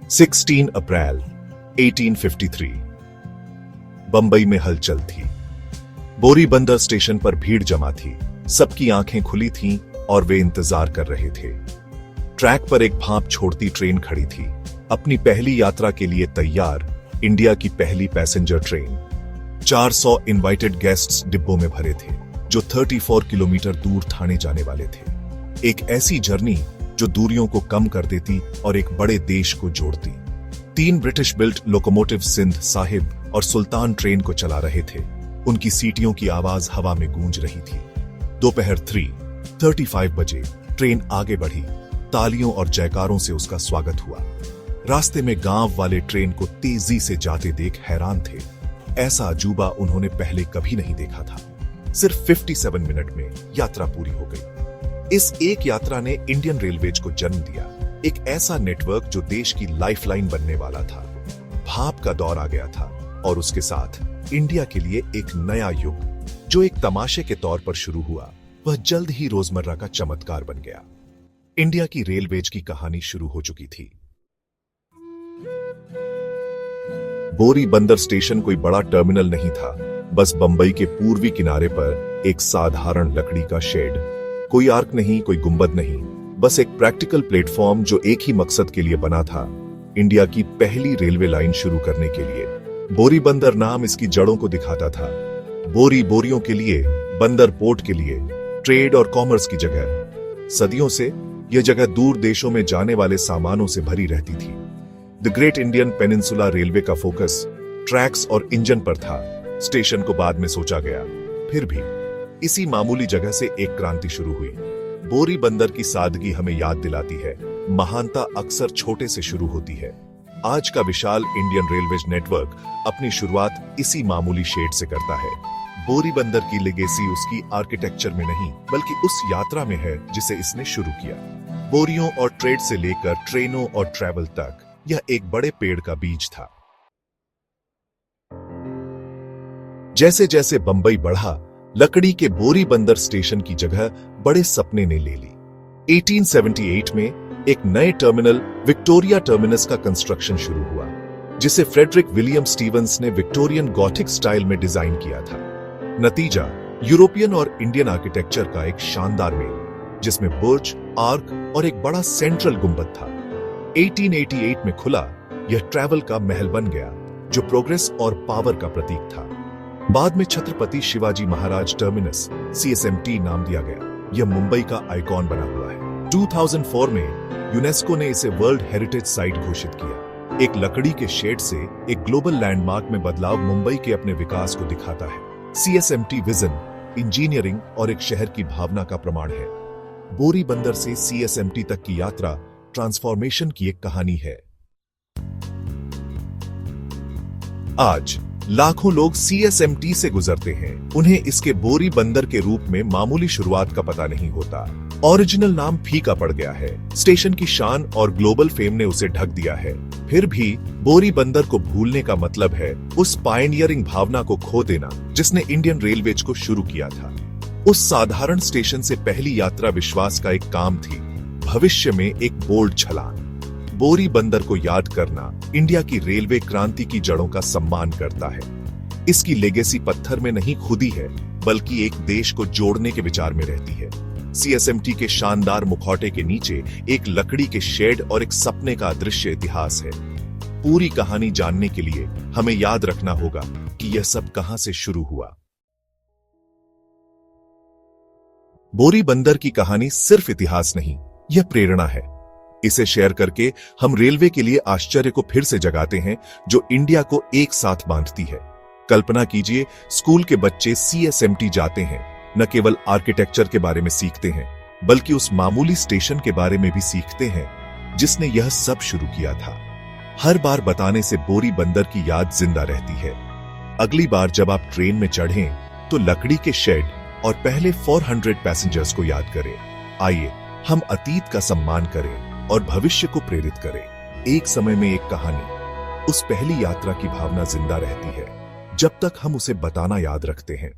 16 अप्रैल 1853। बंबई में हलचल थी। बोरीबंदर स्टेशन पर भीड़ जमा थी। सबकी आंखें खुली थीं और वे इंतजार कर रहे थे। ट्रैक पर एक भाप छोड़ती ट्रेन खड़ी थी, अपनी पहली यात्रा के लिए तैयार। इंडिया की पहली पैसेंजर ट्रेन। 400 इनवाइटेड गेस्ट्स डिब्बों में भरे थे, जो 34 किलोमीटर दूर ठाणे जाने वाले थे। एक ऐसी जर्नी जो दूरियों को कम कर देती और एक बड़े देश को जोड़ती। 3 British built locomotive Sindh Sahib और सुल्तान ट्रेन को चला रहे थे। उनकी सीटियों की आवाज हवा में गूंज रही थी। दोपहर 3:35 बजे ट्रेन आगे बढ़ी। तालियों और जयकारों से उसका स्वागत हुआ। रास्ते में गांव वाले ट्रेन को तेजी से जाते देख हैरान थे। ऐसा अजूबा उन्होंने पहले कभी नहीं देखा था। सिर्फ 57 मिनट में यात्रा पूरी हो गई। इस एक यात्रा ने इंडियन रेलवेज को जन्म दिया, एक ऐसा नेटवर्क जो देश की लाइफलाइन बनने वाला था। भाप का दौर आ गया था और उसके साथ इंडिया के लिए एक नया युग, जो एक तमाशे के तौर पर शुरू हुआ, वह जल्द ही रोजमर्रा का चमत्कार बन गया। इंडिया की रेलवेज की कहानी शुरू हो चुकी थी। बोरीबंदर स्टेशन कोई बड़ा टर्मिनल नहीं था, बस बंबई के पूर्वी किनारे पर एक साधारण लकड़ी का शेड। कोई आर्क नहीं, कोई गुंबद नहीं, बस एक प्रैक्टिकल प्लेटफॉर्म जो एक ही मकसद के लिए बना था, इंडिया की पहली रेलवे लाइन शुरू करने के लिए। बोरीबंदर नाम इसकी जड़ों को दिखाता था। बोरी बोरियों के लिए, बंदर पोर्ट के लिए, ट्रेड और कॉमर्स की जगह। सदियों से यह जगह दूर देशों में जाने वाले सामानों से भरी रहती थी। The great Indian peninsula railway का फोकस ट्रैक्स और इंजन पर था। स्टेशन को बाद में सोचा गया। फिर भी इसी मामूली जगह से एक क्रांति शुरू हुई। बोरीबंदर की सादगी हमें याद दिलाती है, महानता अक्सर छोटे से शुरू होती है। आज का विशाल इंडियन रेलवेज नेटवर्क अपनी शुरुआत इसी मामूली शेड से करता है। बोरीबंदर की लेगेसी उसकी आर्किटेक्चर में नहीं, बल्कि उस यात्रा में है जिसे इसने शुरू किया। बोरियों और ट्रेड से लेकर ट्रेनों और ट्रैवल तक, यह एक बड़े पेड़ का बीज था। जैसे जैसे बंबई बढ़ा, लकड़ी के बोरीबंदर स्टेशन की जगह बड़े सपने ने ले ली। 1878 में एक नए टर्मिनल विक्टोरिया टर्मिनस का कंस्ट्रक्शन शुरू हुआ, जिसे फ्रेडरिक विलियम स्टीवंस ने विक्टोरियन गॉथिक स्टाइल में डिजाइन किया था। नतीजा यूरोपियन और इंडियन आर्किटेक्चर का एक शानदार मेल, जिसमें बुर्ज, आर्क और एक बड़ा सेंट्रल गुंबद था। 1888 में खुला, यह ट्रैवल का महल बन गया, जो प्रोग्रेस और पावर का प्रतीक था। बाद में छत्रपति शिवाजी महाराज टर्मिनस CSMT नाम दिया गया। यह मुंबई का आइकॉन बना हुआ है। 2004 में यूनेस्को ने इसे वर्ल्ड हेरिटेज साइट घोषित किया। एक लकड़ी के शेड से एक ग्लोबल लैंडमार्क में बदलाव मुंबई के अपने विकास को दिखाता है। CSMT विजन, इंजीनियरिंग और एक शहर की भावना का प्रमाण है। बोरीबंदर से CSMT तक की यात्रा ट्रांसफॉर्मेशन की एक कहानी है। आज लाखों लोग CSMT से गुजरते हैं। उन्हें इसके बोरीबंदर के रूप में मामूली शुरुआत का पता नहीं होता। ओरिजिनल नाम फीका पड़ गया है। स्टेशन की शान और ग्लोबल फेम ने उसे ढक दिया है। फिर भी बोरीबंदर को भूलने का मतलब है उस पायनियरिंग भावना को खो देना जिसने इंडियन रेलवेज को शुरू किया था। उस साधारण स्टेशन से पहली यात्रा विश्वास का एक काम थी, भविष्य में एक बोल्ड छलांग। बोरीबंदर को याद करना इंडिया की रेलवे क्रांति की जड़ों का सम्मान करता है। इसकी लेगेसी पत्थर में नहीं खुदी है, बल्कि एक देश को जोड़ने के विचार में रहती है। CSMT के शानदार मुखौटे के नीचे एक लकड़ी के शेड और एक सपने का अदृश्य इतिहास है। पूरी कहानी जानने के लिए हमें याद रखना होगा कि यह सब कहां से शुरू हुआ। बोरीबंदर की कहानी सिर्फ इतिहास नहीं, यह प्रेरणा है। इसे शेयर करके हम रेलवे के लिए आश्चर्य को फिर से जगाते हैं, जो इंडिया को एक साथ बांधती है। कल्पना कीजिए, स्कूल के बच्चे CSMT जाते हैं, न केवल आर्किटेक्चर के बारे में सीखते हैं, बल्कि उस मामूली स्टेशन के बारे में भी सीखते हैं जिसने यह सब शुरू किया था। हर बार बताने से बोरीबंदर की याद जिंदा रहती है। अगली बार जब आप ट्रेन में चढ़ें, तो लकड़ी के शेड और पहले 400 पैसेंजर्स को याद करें। आइए हम अतीत का सम्मान करें और भविष्य को प्रेरित करें। एक समय में एक कहानी, उस पहली यात्रा की भावना जिंदा रहती है जब तक हम उसे बताना याद रखते हैं।